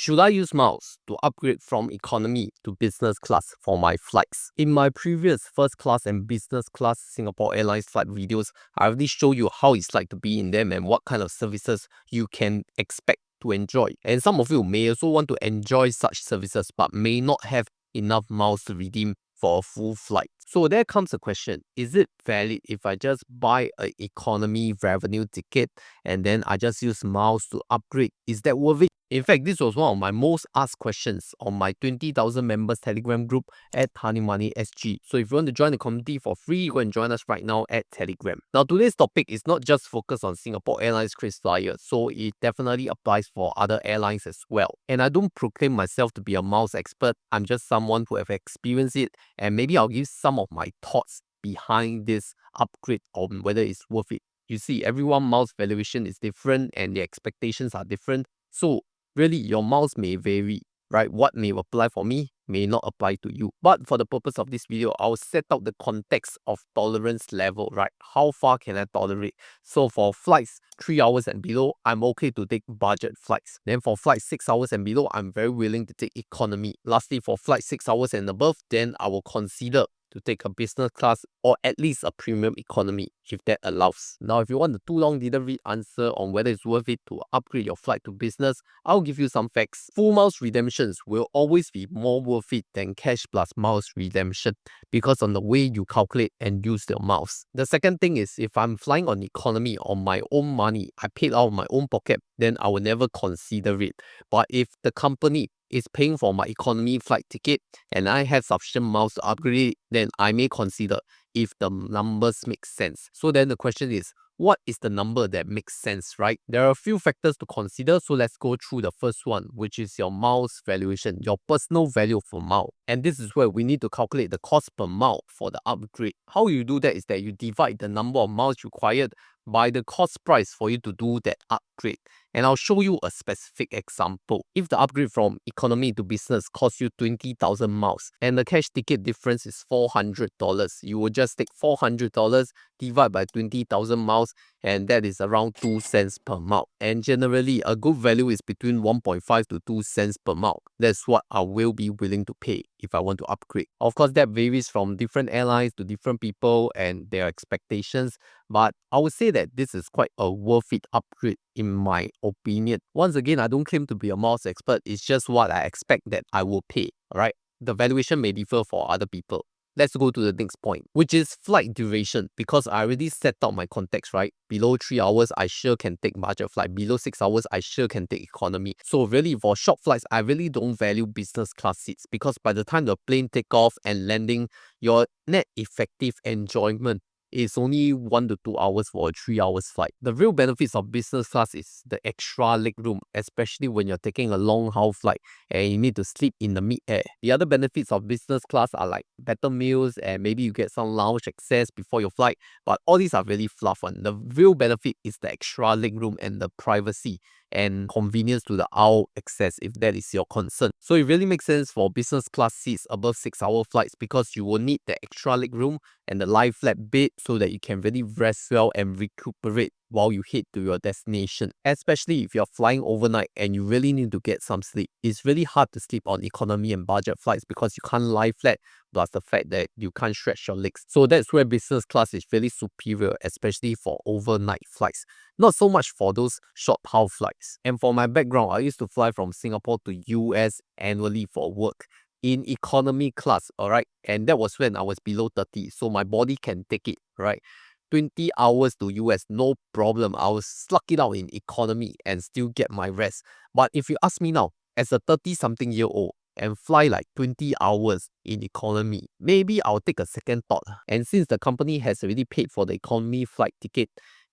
Should I use miles to upgrade from economy to business class for my flights? In my previous first class and business class Singapore Airlines flight videos, I already show you how it's like to be in them and what kind of services you can expect to enjoy. And some of you may also want to enjoy such services but may not have enough miles to redeem for a full flight. So there comes a question, is it valid if I just buy an economy revenue ticket and then I just use miles to upgrade? Is that worth it? In fact, this was one of my most asked questions on my 20,000 members Telegram group at Honey Money SG. So if you want to join the community for free, go and join us right now at Telegram. Now today's topic is not just focused on Singapore Airlines KrisFlyer, so it definitely applies for other airlines as well. And I don't proclaim myself to be a miles expert, I'm just someone who have experienced it, and maybe I'll give some of my thoughts behind this upgrade on whether it's worth it. You see, everyone miles valuation is different and the expectations are different. So really, your miles may vary, right? What may apply for me may not apply to you. But for the purpose of this video, I'll set out the context of tolerance level, right? How far can I tolerate? So for flights 3 hours and below, I'm okay to take budget flights. Then for flights 6 hours and below, I'm very willing to take economy. Lastly, for flights 6 hours and above, then I will consider to take a business class or at least a premium economy if that allows. Now, if you want the too long didn't read answer on whether it's worth it to upgrade your flight to business, I'll give you some facts. Full miles redemptions will always be more worth it than cash plus miles redemption because on the way you calculate and use your miles. The second thing is, if I'm flying on economy on my own money, I paid out of my own pocket, then I will never consider it. But if the company is paying for my economy flight ticket and I have sufficient miles to upgrade it, then I may consider if the numbers make sense. So then the question is, what is the number that makes sense, right? There are a few factors to consider, so let's go through the first one, which is your miles valuation, your personal value for mile. And this is where we need to calculate the cost per mile for the upgrade. How you do that is that you divide the number of miles required by the cost price for you to do that upgrade. And I'll show you a specific example. If the upgrade from economy to business costs you 20,000 miles and the cash ticket difference is $400, you will just take $400, divide by 20,000 miles, and that is around 2 cents per mile. And generally, a good value is between 1.5 to 2 cents per mile. That's what I will be willing to pay if I want to upgrade. Of course, that varies from different airlines to different people and their expectations, but I would say that this is quite a worth it upgrade in my opinion. Once again, I don't claim to be a miles expert, it's just what I expect that I will pay, alright? The valuation may differ for other people. Let's go to the next point, which is flight duration, because I already set out my context, right? Below 3 hours, I sure can take budget flight. Below 6 hours, I sure can take economy. So really, for short flights, I really don't value business class seats because by the time the plane take off and landing, your net effective enjoyment is only 1 to 2 hours for a 3 hours flight. The real benefits of business class is the extra leg room, especially when you're taking a long haul flight and you need to sleep in the mid-air. The other benefits of business class are like better meals and maybe you get some lounge access before your flight, but all these are really fluff one. The real benefit is the extra leg room and the privacy and convenience to the aisle access if that is your concern. So it really makes sense for business class seats above 6 hour flights because you will need the extra leg room and the lie flat bed so that you can really rest well and recuperate while you head to your destination. Especially if you're flying overnight and you really need to get some sleep. It's really hard to sleep on economy and budget flights because you can't lie flat, plus the fact that you can't stretch your legs. So that's where business class is really superior, especially for overnight flights. Not so much for those short haul flights. And for my background, I used to fly from Singapore to US annually for work in economy class, alright? And that was when I was below 30, so my body can take it, right? 20 hours to US, no problem. I will slug it out in economy and still get my rest. But if you ask me now, as a 30-something year old, and fly like 20 hours in economy, maybe I'll take a second thought. And since the company has already paid for the economy flight ticket,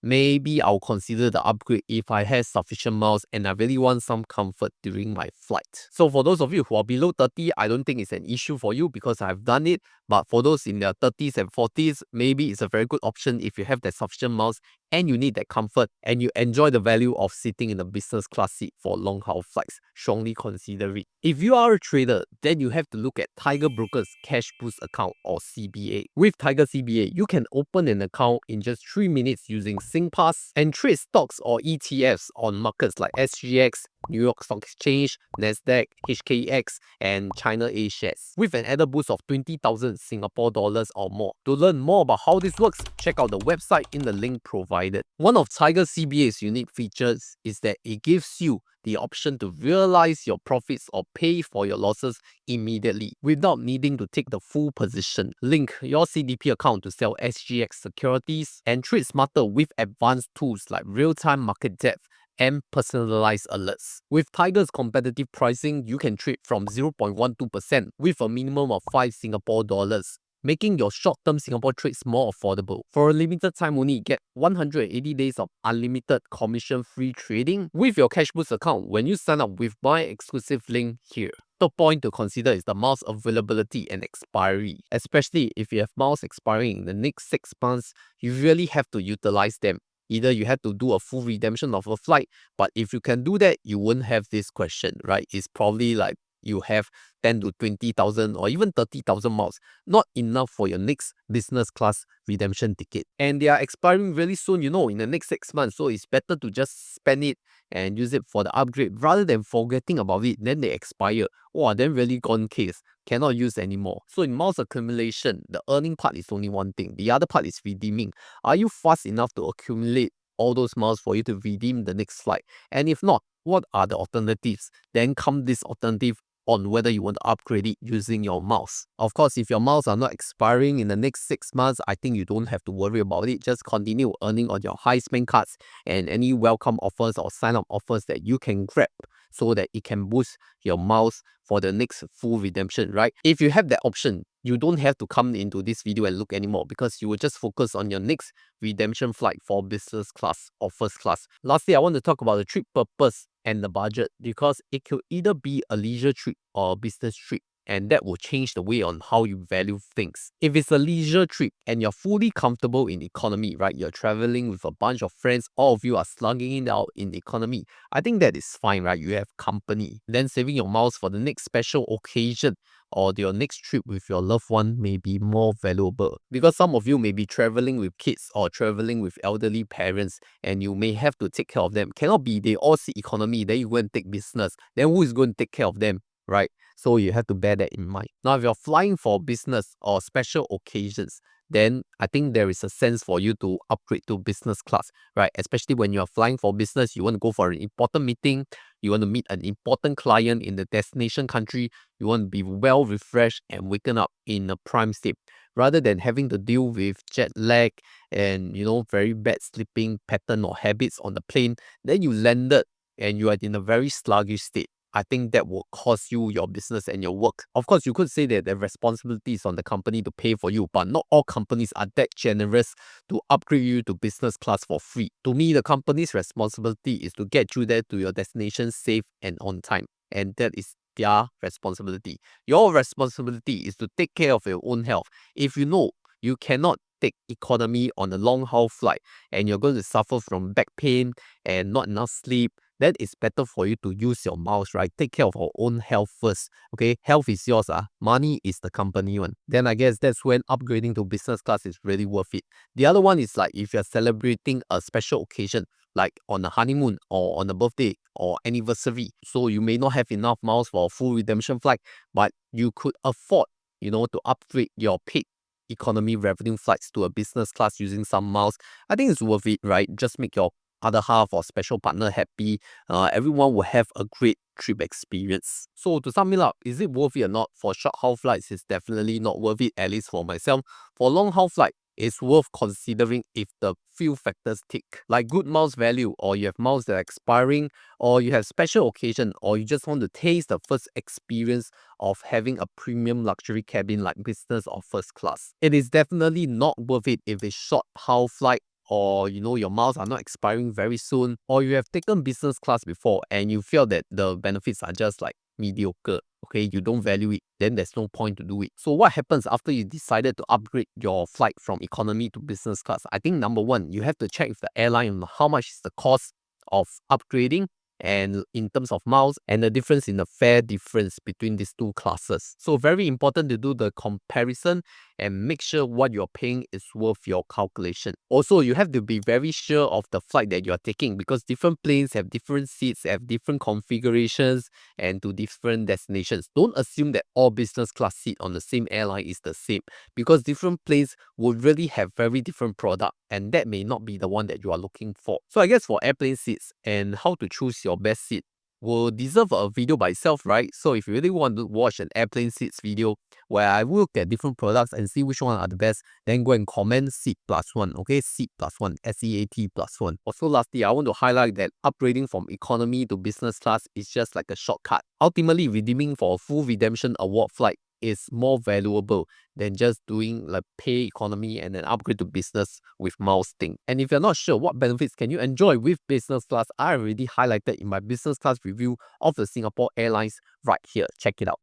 maybe I'll consider the upgrade if I have sufficient miles and I really want some comfort during my flight. So for those of you who are below 30, I don't think it's an issue for you because I've done it. But for those in their 30s and 40s, maybe it's a very good option if you have that sufficient miles and you need that comfort, and you enjoy the value of sitting in the business class seat for long-haul flights, strongly consider it. If you are a trader, then you have to look at Tiger Broker's Cash Boost account or CBA. With Tiger CBA, you can open an account in just 3 minutes using SingPass and trade stocks or ETFs on markets like SGX, New York Stock Exchange, Nasdaq, HKEX, and China A shares, with an added boost of 20,000 Singapore dollars or more. To learn more about how this works, check out the website in the link provided. One of Tiger CBA's unique features is that it gives you the option to realize your profits or pay for your losses immediately without needing to take the full position. Link your CDP account to sell SGX securities and trade smarter with advanced tools like real-time market depth and personalized alerts. With Tiger's competitive pricing, you can trade from 0.12% with a minimum of 5 Singapore dollars, making your short-term Singapore trades more affordable. For a limited time only, get 180 days of unlimited commission-free trading with your Cash Boost account when you sign up with my exclusive link here. The point to consider is the miles availability and expiry. Especially if you have miles expiring in the next 6 months, you really have to utilize them. Either you have to do a full redemption of a flight, but if you can do that, you won't have this question, right? It's probably like you have 10 to 20,000 or even 30,000 miles, not enough for your next business class redemption ticket. And they are expiring really soon, in the next 6 months. So it's better to just spend it and use it for the upgrade rather than forgetting about it. Then they expire. Wow, then really gone case. Cannot use anymore. So in miles accumulation, the earning part is only one thing. The other part is redeeming. Are you fast enough to accumulate all those miles for you to redeem the next flight? And if not, what are the alternatives? Then come this alternative on whether you want to upgrade it using your miles. Of course, if your miles are not expiring in the next 6 months, I think you don't have to worry about it. Just continue earning on your high spend cards and any welcome offers or sign up offers that you can grab so that it can boost your miles for the next full redemption, right? If you have that option, you don't have to come into this video and look anymore because you will just focus on your next redemption flight for business class or first class. Lastly, I want to talk about the trip purpose and the budget because it could either be a leisure trip or a business trip, and that will change the way on how you value things. If it's a leisure trip and you're fully comfortable in economy, right? You're traveling with a bunch of friends, all of you are slugging it out in economy. I think that is fine, right? You have company. Then saving your miles for the next special occasion or your next trip with your loved one may be more valuable because some of you may be traveling with kids or traveling with elderly parents and you may have to take care of them. Cannot be they all see economy, then you go and take business. Then who is going to take care of them, right? So you have to bear that in mind. Now, if you're flying for business or special occasions, then I think there is a sense for you to upgrade to business class, right? Especially when you're flying for business, you want to go for an important meeting, you want to meet an important client in the destination country, you want to be well refreshed and waken up in a prime state, rather than having to deal with jet lag and, very bad sleeping pattern or habits on the plane. Then you landed and you are in a very sluggish state. I think that will cost you your business and your work. Of course, you could say that the responsibility is on the company to pay for you, but not all companies are that generous to upgrade you to business class for free. To me, the company's responsibility is to get you there to your destination safe and on time. And that is their responsibility. Your responsibility is to take care of your own health. If you know you cannot take economy on a long haul flight and you're going to suffer from back pain and not enough sleep, then it's better for you to use your miles, right? Take care of our own health first, okay? Health is yours, money is the company one. Then I guess that's when upgrading to business class is really worth it. The other one is like if you're celebrating a special occasion, like on a honeymoon or on a birthday or anniversary. So you may not have enough miles for a full redemption flight, but you could afford, to upgrade your paid economy revenue flights to a business class using some miles. I think it's worth it, right? Just make your other half or special partner happy. Everyone will have a great trip experience. So to sum it up, is it worth it or not? For short haul flights, it's definitely not worth it, at least for myself. For long haul flight, it's worth considering if the few factors tick, like good miles value, or you have miles that are expiring, or you have special occasion, or you just want to taste the first experience of having a premium luxury cabin like business or first class. It is definitely not worth it if it's short haul flight, or your miles are not expiring very soon, or you have taken business class before and you feel that the benefits are just like mediocre. okay, you don't value it, then there's no point to do it. So what happens after you decided to upgrade your flight from economy to business class? I think number one, you have to check with the airline on how much is the cost of upgrading and in terms of miles and the difference in the fare difference between these two classes. So very important to do the comparison and make sure what you're paying is worth your calculation. Also, you have to be very sure of the flight that you're taking because different planes have different seats, have different configurations and to different destinations. Don't assume that all business class seat on the same airline is the same because different planes will really have very different product and that may not be the one that you are looking for. So I guess for airplane seats and how to choose your best seat will deserve a video by itself, right? So if you really want to watch an airplane seats video where I will look at different products and see which one are the best, then go and comment seat plus one, okay? Seat plus one, SEAT plus one. Also, lastly, I want to highlight that upgrading from economy to business class is just like a shortcut. Ultimately, redeeming for a full redemption award flight is more valuable than just doing like pay economy and then upgrade to business with miles thing. And if you're not sure what benefits can you enjoy with business class, I already highlighted in my business class review of the Singapore Airlines right here. Check it out.